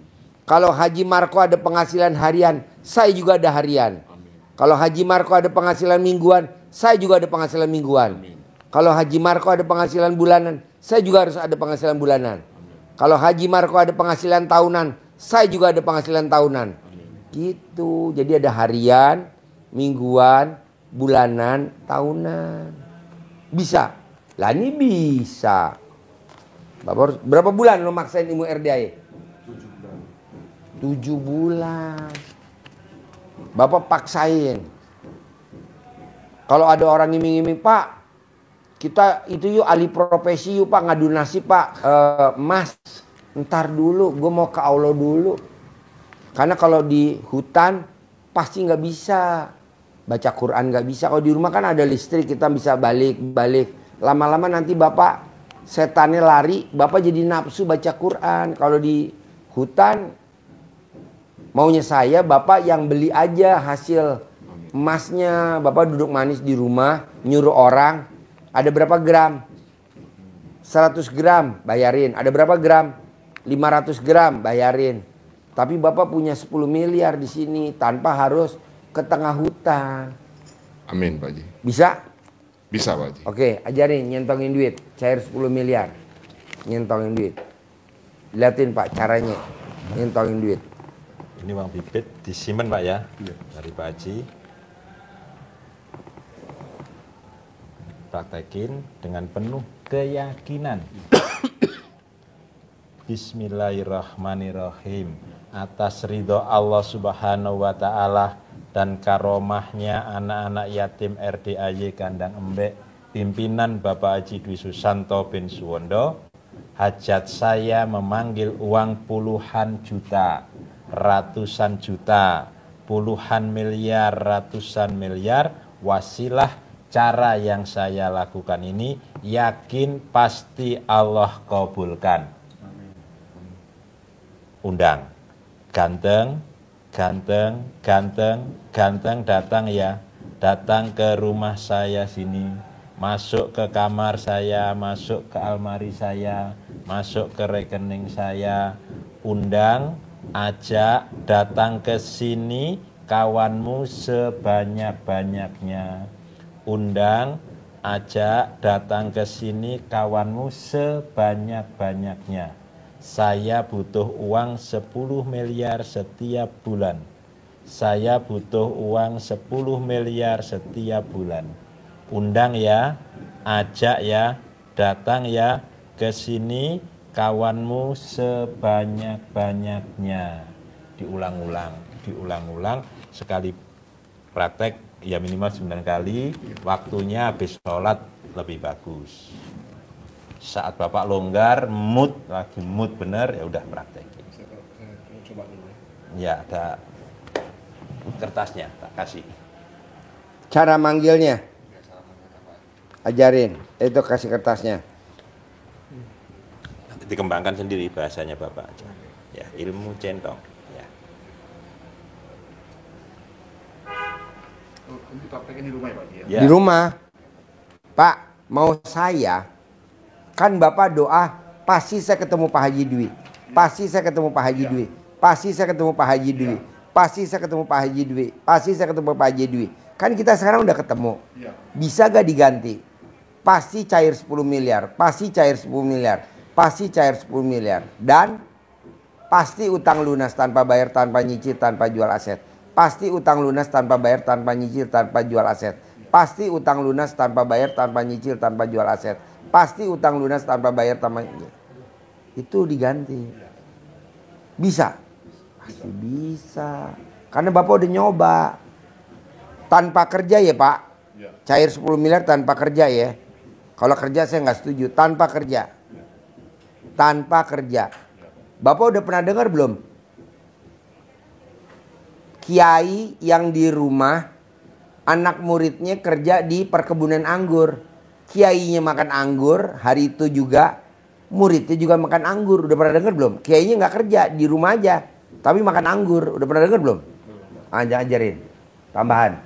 Kalau Haji Marco ada penghasilan harian, saya juga ada harian. Amin. Kalau Haji Marco ada penghasilan mingguan, saya juga ada penghasilan mingguan. Amin. Kalau Haji Marco ada penghasilan bulanan, saya juga harus ada penghasilan bulanan. Amin. Kalau Haji Marco ada penghasilan tahunan, saya juga ada penghasilan tahunan. Amin. Gitu. Jadi ada harian, mingguan, bulanan, tahunan. Bisa. Lah ini bisa. Bapak berapa bulan lo maksain ilmu RDA? 7 bulan. Bapak paksain. Kalau ada orang iming-iming, Pak, kita itu yuk alih profesi yuk Pak, ngadu nasib Pak. Mas, ntar dulu, gue mau ke Allah dulu. Karena kalau di hutan pasti nggak bisa baca Quran, nggak bisa. Kalau di rumah kan ada listrik, kita bisa balik. Lama-lama nanti Bapak setannya lari, Bapak jadi nafsu baca Quran. Kalau di hutan, maunya saya Bapak yang beli aja hasil emasnya. Bapak duduk manis di rumah, nyuruh orang, ada berapa gram? 100 gram, bayarin. Ada berapa gram? 500 gram, bayarin. Tapi Bapak punya 10 miliar di sini tanpa harus ke tengah hutan. Amin Pak Haji. Bisa? Bisa Pak Haji. Oke, ajarin nyentongin duit, cair 10 miliar. Nyentongin duit. Liatin Pak caranya. Nyentongin duit. Ini uang bibit disimpan Pak ya, dari Pak Haji. Praktekin dengan penuh keyakinan. Bismillahirrahmanirrahim. Atas ridho Allah Subhanahu wa Ta'ala dan karomahnya anak-anak yatim RDAY Kandang Embek, pimpinan Bapak Haji Dwi Susanto bin Suwondo, hajat saya memanggil uang puluhan juta, ratusan juta, puluhan miliar, ratusan miliar. Wasilah cara yang saya lakukan ini yakin pasti Allah kabulkan. Undang, ganteng, ganteng, ganteng, ganteng datang ya, datang ke rumah saya sini, masuk ke kamar saya, masuk ke almari saya, masuk ke rekening saya, undang, ajak, datang ke sini kawanmu sebanyak-banyaknya, undang, ajak, datang ke sini kawanmu sebanyak-banyaknya. Saya butuh uang 10 miliar setiap bulan. Saya butuh uang 10 miliar setiap bulan. Undang ya, ajak ya, datang ya ke sini kawanmu sebanyak-banyaknya. Diulang-ulang sekali praktek ya minimal 9 kali. Waktunya habis sholat lebih bagus. Saat Bapak longgar, mood lagi mood bener, ya udah praktekin. Coba dulu. Ya, ada kertasnya, tak kasih. Cara manggilnya, ajarin. Itu kasih kertasnya. Dikembangkan sendiri bahasanya Bapak aja. Ya, ilmu centong. Ya. Ini praktekin di rumah ya Pak Haji ya? Ya. Di rumah, Pak, mau saya. Kan Bapak doa, pasti saya ketemu Pak Haji Dwi. Pasti saya ketemu Pak Haji Dwi. Pasti saya ketemu Pak Haji Dwi. Pasti saya ketemu Pak Haji Dwi. Pasti saya ketemu Pak Haji Dwi. Kan kita sekarang udah ketemu. Bisa gak diganti? Pasti cair 10 miliar. Pasti cair 10 miliar. Pasti cair 10 miliar. Dan pasti utang lunas tanpa bayar, tanpa nyicil, tanpa jual aset. Pasti utang lunas tanpa bayar, tanpa nyicil, tanpa jual aset. Pasti utang lunas tanpa bayar, tanpa nyicil, tanpa jual aset. Pasti utang lunas tanpa bayar, tanpa itu diganti. Bisa? Pasti bisa. Karena Bapak udah nyoba. Tanpa kerja ya Pak. Cair 10 miliar tanpa kerja ya. Kalau kerja saya nggak setuju. Tanpa kerja. Tanpa kerja. Bapak udah pernah dengar belum? Kiai yang di rumah, anak muridnya kerja di perkebunan anggur. Kiainya makan anggur, hari itu juga muridnya juga makan anggur. Udah pernah dengar belum? Kiainya nggak kerja, di rumah aja, tapi makan anggur. Udah pernah dengar belum? Ajarin, tambahan.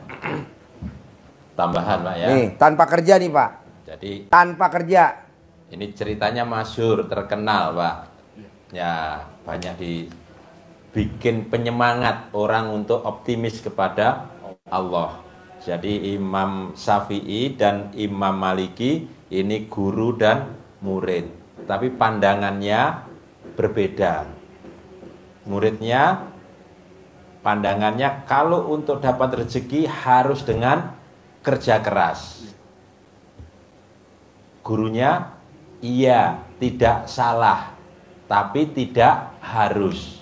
Tambahan Pak ya. Nih, tanpa kerja nih Pak. Jadi Tanpa kerja. ini ceritanya masyhur, terkenal Pak. Ya, banyak dibikin penyemangat orang untuk optimis kepada Allah. Jadi Imam Syafi'i dan Imam Maliki ini guru dan murid. Tapi pandangannya berbeda. Muridnya pandangannya kalau untuk dapat rezeki harus dengan kerja keras. Gurunya iya, tidak salah, tapi tidak harus.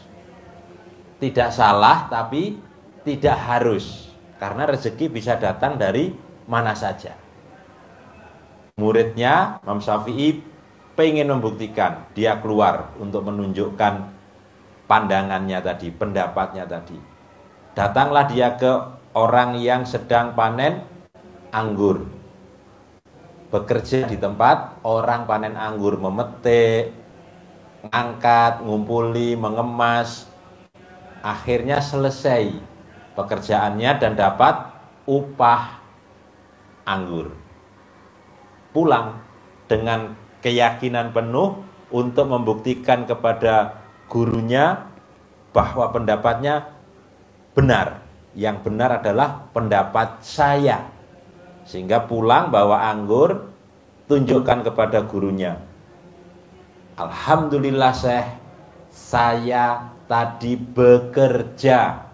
Tidak salah tapi tidak harus. Karena rezeki bisa datang dari mana saja. Muridnya Imam Syafi'i pengen membuktikan, dia keluar untuk menunjukkan pandangannya tadi, pendapatnya tadi. Datanglah dia ke orang yang sedang panen anggur. bekerja di tempat orang panen anggur, memetik, ngangkat, ngumpuli, mengemas. Akhirnya selesai pekerjaannya dan dapat upah anggur. Pulang dengan keyakinan penuh untuk membuktikan kepada gurunya bahwa pendapatnya benar. Yang benar adalah pendapat saya. Sehingga pulang bawa anggur, tunjukkan kepada gurunya. Alhamdulillah Syekh, saya tadi bekerja.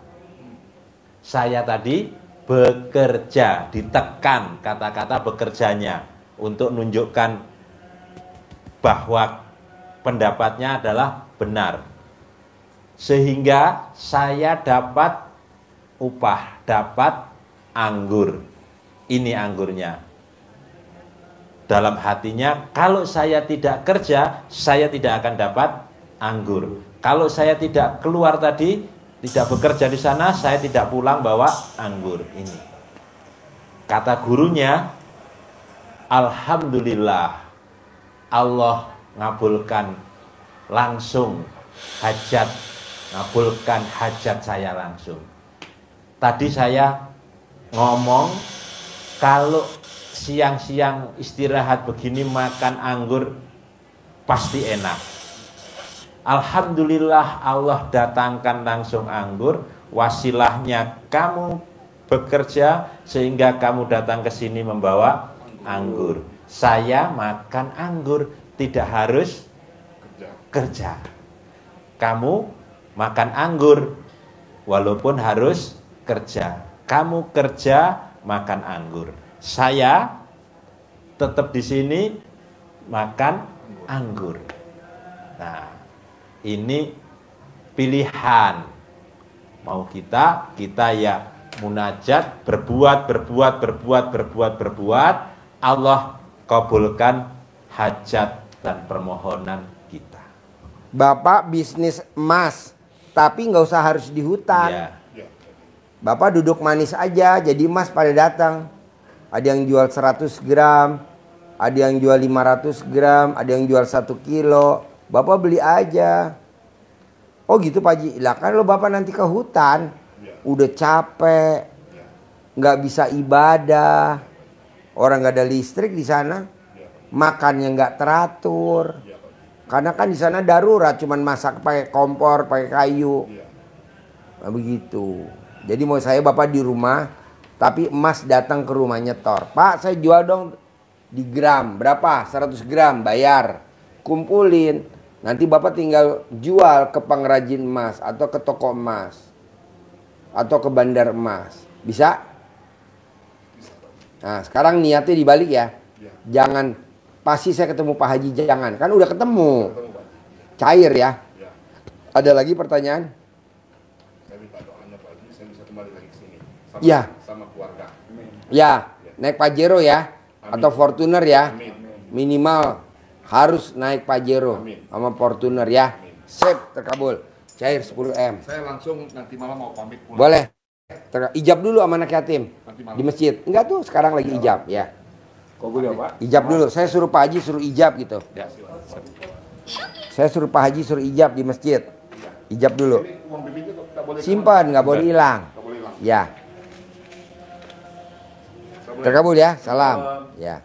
Saya tadi bekerja, ditekan kata-kata bekerjanya untuk menunjukkan bahwa pendapatnya adalah benar. Sehingga saya dapat upah, dapat anggur. Ini anggurnya. Dalam hatinya, kalau saya tidak kerja, saya tidak akan dapat anggur. Kalau saya tidak keluar tadi, tidak bekerja di sana, saya tidak pulang bawa anggur. Ini. Kata gurunya, alhamdulillah, Allah ngabulkan langsung hajat, ngabulkan hajat saya langsung. Tadi saya ngomong, kalau siang-siang istirahat begini makan anggur pasti enak. Alhamdulillah Allah datangkan langsung anggur, wasilahnya kamu bekerja sehingga kamu datang ke sini membawa anggur. Saya makan anggur, tidak harus kerja. Kamu makan anggur walaupun harus kerja. Kamu kerja makan anggur. Saya tetap di sini makan anggur. Nah, ini pilihan. Mau kita ya munajat, berbuat. Allah kabulkan hajat dan permohonan kita. Bapak bisnis emas, tapi nggak usah harus di hutan. Ya. Bapak duduk manis aja, jadi emas pada datang. Ada yang jual 100 gram, ada yang jual 500 gram, ada yang jual 1 kilo. Bapak beli aja. Oh gitu Pak Haji, lah kan lo Bapak nanti ke hutan, udah capek, nggak bisa ibadah, orang nggak ada listrik di sana, makannya nggak teratur, karena kan di sana darurat, cuman masak pakai kompor, pakai kayu, nah, begitu. Jadi mau saya Bapak di rumah, tapi emas datang ke rumah nyetor. Pak saya jual dong di gram, berapa? 100 gram, bayar. Kumpulin, nanti Bapak tinggal jual ke pengrajin emas, atau ke toko emas, atau ke bandar emas. Bisa? Nah sekarang niatnya dibalik ya. Jangan, pasti saya ketemu Pak Haji, jangan. Kan udah ketemu. Cair ya. Ada lagi pertanyaan? Ya, sama keluarga. Ya, naik Pajero ya, atau Fortuner ya, minimal harus naik Pajero sama Fortuner ya. Sip, terkabul. Cair 10 M. Saya langsung nanti malam mau pamit pulang. Boleh. Ijab dulu sama anak yatim di masjid. Enggak tuh, sekarang lagi ijab ya. Kabul ya Pak. Ijab dulu. Saya suruh Pak Haji suruh ijab gitu. Ya. Saya suruh Pak Haji suruh ijab di masjid. Ijab dulu. Ini uang BPJ nggak boleh Simpan, nggak boleh hilang. nggak boleh hilang. Ya. Terkabul ya. Salam. Ya.